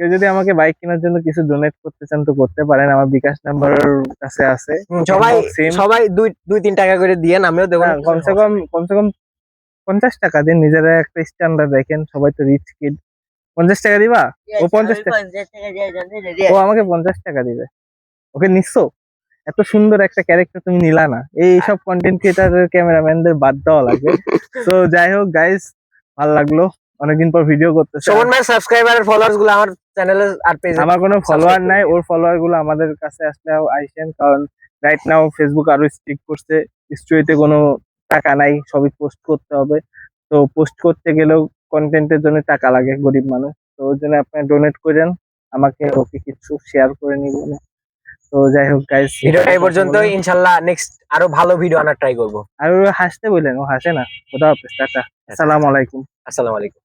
কেউ যদি আমাকে বাইক কেনার জন্য কিছু ডোনেট করতে চান তো করতে পারেন, আমার বিকাশ নাম্বার কাছে আছে। সবাই Same। সবাই 2-3 টাকা করে দিয়েন, আমিও দেবো। না, কমসে কম 50 টাকা দিন, নিজেরা একটা স্ট্যান্ডার্ড দেখেন, সবাই তো রিচ কিড। 50 টাকা দিবা? ও 50 টাকা, ও আমাকে 50 টাকা দিবে। ওকে নিচ্ছো? এত সুন্দর একটা ক্যারেক্টার তুমি নিলা না, এই সব কন্টেন্ট ক্রিয়েটারের ক্যামেরাম্যানদের বাদ দেওয়া লাগবে। তো যাই হোক গাইস, ভালো লাগলো, অনেকদিন পর ভিডিও করতেছে। শোভন ভাই সাবস্ক্রাইবার আর ফলোয়ার্স গুলো আমার চ্যানেলে আর পেজে আমার কোনো ফলোয়ার subscribe নাই, করে ওর ফলোয়ার গুলো আমাদের কাছে আসলে আইসেন, কারণ রাইট নাও ফেসবুক আরো স্ট্রিক্ট করছে, স্টোরিতে কোনো টাকা নাই, সবই পোস্ট করতে হবে। তো পোস্ট করতে গেলেও কন্টেন্টের জন্য টাকা লাগে, গরিব মানুষ। তো ওই জন্য আপনি ডোনেট করেন আমাকে, ওকে কিছু শেয়ার করে নিব। তো যাই হোক গাইস, ভিডিওটা এই পর্যন্তই, ইনশাআল্লাহ নেক্সট আরো ভালো ভিডিও আনার ট্রাই করব। আর ও হাসতে বললেন, ও হাসে না। খোদা হাফেজ, টাটা, আসসালামু আলাইকুম। আসসালামু আলাইকুম।